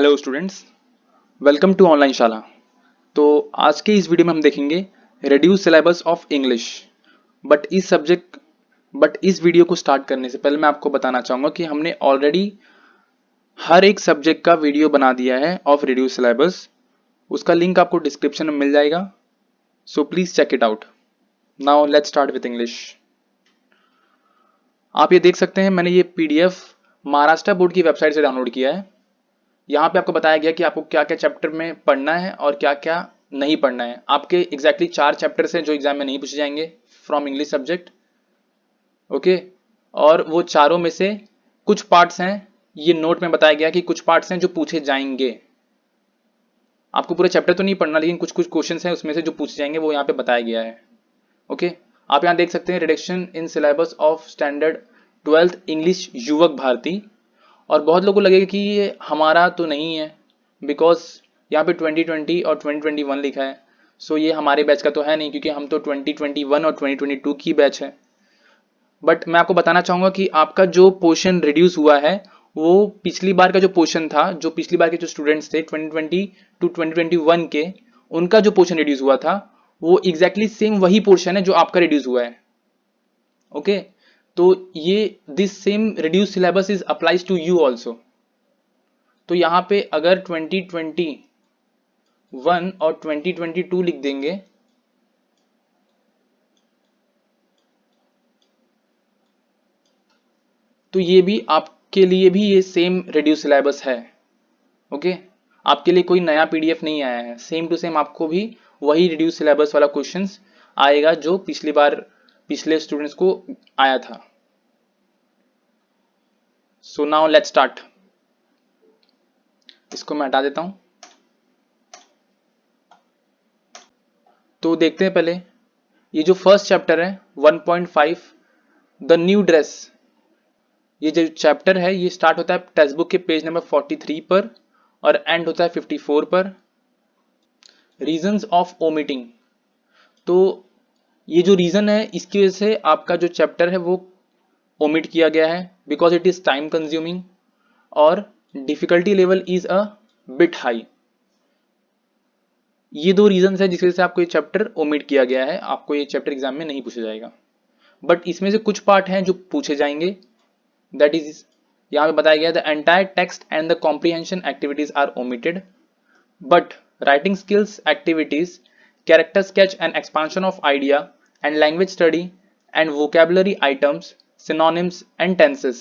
Hello students, welcome to online Shala. तो आज के इस वीडियो में हम देखेंगे reduce syllabus of English. But इस वीडियो को स्टार्ट करने से पहले मैं आपको बताना चाहूँगा कि हमने ऑलरेडी हर एक सब्जेक्ट का वीडियो बना दिया है ऑफ रिड्यूस सिलेबस। उसका लिंक आपको डिस्क्रिप्शन में मिल जाएगा, so please check it out. Now let's start with English. आप ये देख सकते हैं, मैंने ये PDF महाराष्ट्र बोर्ड की वेबसाइट से डाउनलोड किया है। यहाँ पे आपको बताया गया कि आपको क्या क्या चैप्टर में पढ़ना है और क्या क्या नहीं पढ़ना है। आपके एग्जैक्टली 4 चैप्टर्स हैं जो एग्जाम में नहीं पूछे जाएंगे फ्रॉम इंग्लिश सब्जेक्ट, ओके। और वो चारों में से कुछ पार्ट्स हैं, ये नोट में बताया गया कि कुछ पार्ट्स हैं जो पूछे जाएंगे। आपको पूरा चैप्टर तो नहीं पढ़ना, लेकिन कुछ कुछ क्वेश्चन हैं उसमें से जो पूछे जाएंगे वो यहाँ पे बताया गया है, ओके। आप यहाँ देख सकते हैं reduction in syllabus of standard 12th English युवक भारती। और बहुत लोगों को लगेगा कि ये हमारा तो नहीं है, बिकॉज यहाँ पे 2020 और 2021 लिखा है। सो ये हमारे बैच का तो है नहीं, क्योंकि हम तो 2021 और 2022 की बैच है। बट मैं आपको बताना चाहूँगा कि आपका जो पोर्शन रिड्यूस हुआ है वो पिछली बार का जो पोर्शन था, जो पिछली बार के जो स्टूडेंट्स थे 2020 टू 2021 के, उनका जो पोर्शन रिड्यूस हुआ था वो एग्जैक्टली सेम वही पोर्शन है जो आपका रिड्यूस हुआ है, ओके। तो ये this same reduce syllabus is applies to you also. तो यहाँ पे अगर 2021 और 2022 लिख देंगे तो ये भी आपके लिए भी ये सेम रिड्यूस सिलेबस है, ओके। आपके लिए कोई नया PDF नहीं आया है, सेम टू सेम आपको भी वही रिड्यूस सिलेबस वाला क्वेश्चंस आएगा जो पिछली बार पिछले स्टूडेंट्स को आया था। So now let's start. इसको मैं हटा देता हूं। तो देखते हैं पहले ये जो फर्स्ट चैप्टर है 1.5 द न्यू ड्रेस। ये जो चैप्टर है ये स्टार्ट होता है टेक्स्ट बुक के पेज नंबर 43 पर और एंड होता है 54 पर। Reasons of omitting. तो ये जो रीजन है इसकी वजह से आपका जो चैप्टर है वो ओमिट किया गया है, because it is time consuming और difficulty level is a bit high. ये दो रीजन है जिसकी वजह से आपको ये चैप्टर ओमिट किया गया है। आपको ये चैप्टर एग्जाम में नहीं पूछा जाएगा, बट इसमें से कुछ पार्ट हैं जो पूछे जाएंगे। दैट इज यहाँ पे बताया गया the entire text and the comprehension activities are omitted, but writing skills activities, character sketch and expansion of idea, and language study and vocabulary items, synonyms and tenses.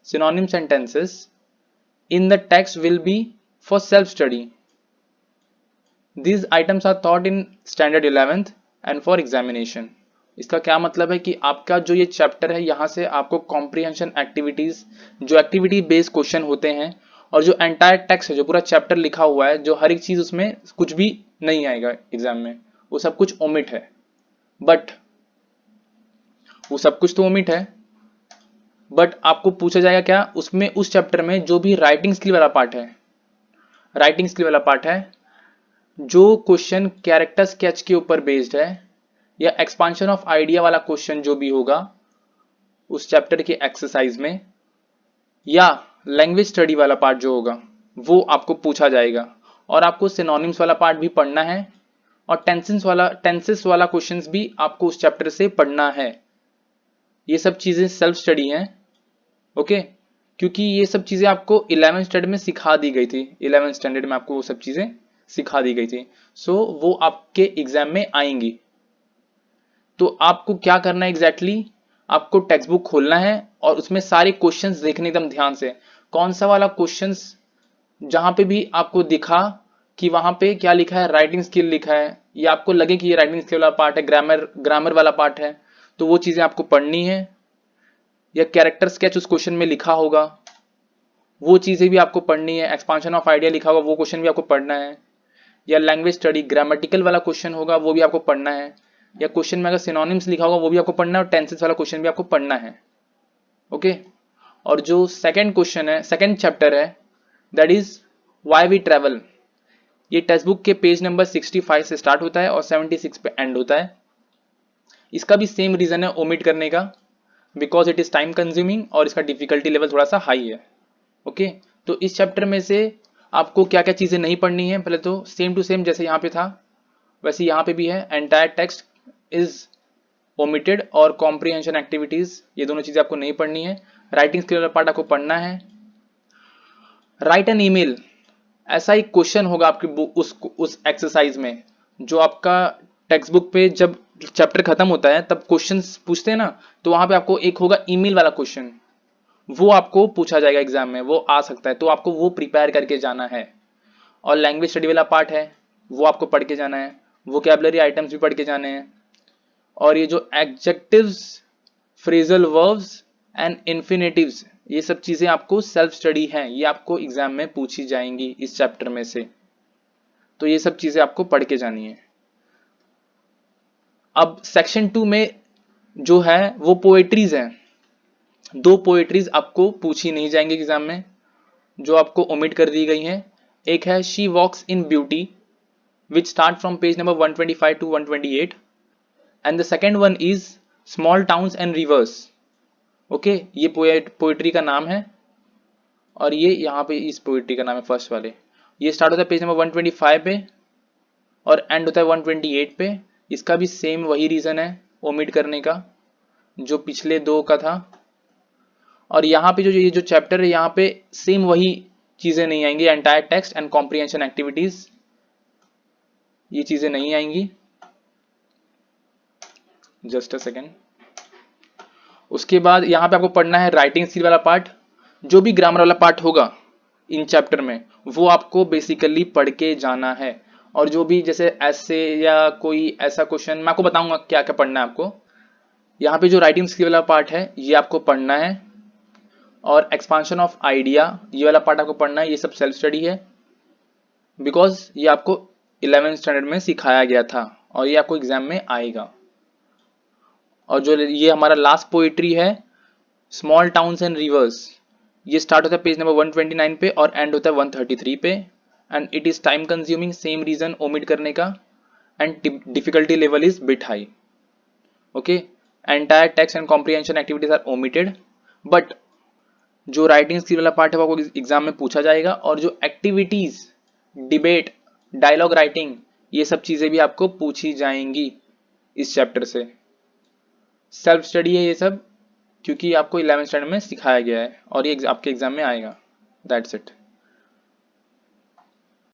Synonyms and tenses in the text will be for self-study. These items are taught in standard 11th and for examination. इसका क्या मतलब है कि आपका जो ये chapter है यहाँ से आपको कॉम्प्रीहेंशन एक्टिविटीज, जो एक्टिविटी बेस्ड क्वेश्चन होते हैं, और जो एंटायर टेक्स्ट है, जो पूरा चैप्टर लिखा हुआ है, जो हर एक चीज उसमें कुछ भी नहीं आएगा एग्जाम में, वो सब कुछ ओमिट है। बट वो सब कुछ तो ओमिट है, बट आपको पूछा जाएगा क्या उसमें, उस चैप्टर में जो भी राइटिंग स्किल वाला पार्ट है, राइटिंग स्किल वाला पार्ट है, जो क्वेश्चन कैरेक्टर स्केच के ऊपर बेस्ड है या एक्सपांशन ऑफ आइडिया वाला क्वेश्चन जो भी होगा उस चैप्टर के एक्सरसाइज में, या लैंग्वेज स्टडी वाला पार्ट जो होगा वो आपको पूछा जाएगा। और आपको सिनोनिम्स वाला पार्ट भी पढ़ना है और टेंसेस वाला क्वेश्चंस भी आपको उस चैप्टर से पढ़ना है। ये सब चीजें सेल्फ स्टडी हैं, ओके, क्योंकि ये सब चीजें आपको 11th स्टैंडर्ड में सिखा दी गई थी। 11th स्टैंडर्ड में आपको वो सब चीजें सिखा दी गई थी, सो वो आपके एग्जाम में आएंगी। तो आपको क्या करना है एग्जैक्टली, आपको टेक्स्ट बुक खोलना है और उसमें सारे क्वेश्चंस देखने एकदम ध्यान से, कौन सा वाला क्वेश्चंस जहां पे भी आपको दिखा कि वहां पे क्या लिखा है, राइटिंग स्किल लिखा है, या आपको लगे कि ये राइटिंग स्किल वाला पार्ट है, ग्रामर वाला पार्ट है, तो वो चीजें आपको पढ़नी है। या कैरेक्टर स्केच उस क्वेश्चन में लिखा होगा, वो चीजें भी आपको पढ़नी है। एक्सपांशन ऑफ आइडिया लिखा होगा, वो क्वेश्चन भी आपको पढ़ना है। या लैंग्वेज स्टडी ग्रामेटिकल वाला क्वेश्चन होगा, वो भी आपको पढ़ना है। या क्वेश्चन में अगर सिनोनिम्स लिखा होगा वो भी आपको पढ़ना है, और टेंसेस वाला क्वेश्चन भी आपको पढ़ना है, ओके। और जो सेकंड क्वेश्चन है, सेकंड चैप्टर है, that is why we travel. ये टेक्स्ट बुक के पेज नंबर 65 से स्टार्ट होता है और 76 पे एंड होता है। इसका भी सेम रीजन है ओमिट करने का, because it is time consuming और इसका डिफिकल्टी लेवल थोड़ा सा हाई है, ओके। तो इस चैप्टर में से आपको क्या क्या चीज़ें नहीं पढ़नी है, पहले तो सेम टू सेम जैसे यहाँ पे था वैसे यहाँ पे भी है, एंटायर टेक्स्ट इज ओमिटेड और कॉम्प्रिहेंशन एक्टिविटीज, ये दोनों चीज़ें आपको नहीं पढ़नी है। राइटिंग स्किल वाला पार्ट आपको पढ़ना है। राइट एन ईमेल, ऐसा एक क्वेश्चन होगा आपकी उस एक्सरसाइज में जो आपका टेक्स्ट बुक पे जब चैप्टर खत्म होता है तब क्वेश्चंस पूछते हैं ना, तो वहां पे आपको एक होगा ईमेल वाला क्वेश्चन, वो आपको पूछा जाएगा एग्जाम में, वो आ सकता है, तो आपको वो प्रिपेयर करके जाना है। और लैंग्वेज स्टडी वाला पार्ट है वो आपको पढ़ के जाना है, वोकैबुलरी आइटम्स भी पढ़ के जाने हैं। और ये जो adjectives, phrasal verbs and infinitives, ये सब चीजें आपको सेल्फ स्टडी हैं, ये आपको एग्जाम में पूछी जाएंगी इस चैप्टर में से, तो ये सब चीजें आपको पढ़ के जानी है। अब सेक्शन 2 में जो है वो पोएट्रीज हैं। 2 पोएट्रीज आपको पूछी नहीं जाएंगी एग्जाम में, जो आपको ओमिट कर दी गई हैं। एक है she walks in beauty which start from page number 125 to 128, and the second one is small towns and rivers. Okay, ये पोएट्री का नाम है और ये यहाँ पे इस पोएट्री का नाम है फर्स्ट वाले। ये स्टार्ट होता है पेज नंबर 125 पे और एंड होता है 128 पे। इसका भी सेम वही रीज़न है ओमिट करने का जो पिछले 2 का था। और यहाँ पे जो ये जो चैप्टर है यहाँ पे सेम वही चीज़ें नहीं आएंगी, entire text and comprehension activities, ये चीज़ें नहीं आएंगी। Just a second. उसके बाद यहाँ पे आपको पढ़ना है राइटिंग स्किल वाला पार्ट। जो भी ग्रामर वाला पार्ट होगा इन चैप्टर में वो आपको बेसिकली पढ़ के जाना है। और जो भी जैसे ऐसे या कोई ऐसा क्वेश्चन मैं आपको बताऊंगा क्या क्या पढ़ना है आपको। यहाँ पे जो राइटिंग स्किल वाला पार्ट है ये आपको पढ़ना है, और एक्सपांशन ऑफ आइडिया ये वाला पार्ट आपको पढ़ना है। ये सब सेल्फ स्टडी है बिकॉज ये आपको 11th स्टैंडर्ड में सिखाया गया था और ये आपको एग्जाम में आएगा। और जो ये हमारा लास्ट पोइट्री है स्मॉल टाउन्स एंड रिवर्स, ये स्टार्ट होता है पेज नंबर 129 पे और एंड होता है 133 पे, and it is time consuming, same reason omit करने का, and difficulty level is bit high. Okay, entire text and comprehension activities are omitted, but जो राइटिंग स्किल वाला पार्ट है वो आपको एग्जाम में पूछा जाएगा। और जो एक्टिविटीज, डिबेट, डायलॉग राइटिंग, ये सब चीजें भी आपको पूछी जाएंगी इस चैप्टर से। सेल्फ स्टडी है ये सब, क्योंकि आपको 11th स्टैंडर्ड में सिखाया गया है और ये आपके एग्जाम में आएगा। That's it.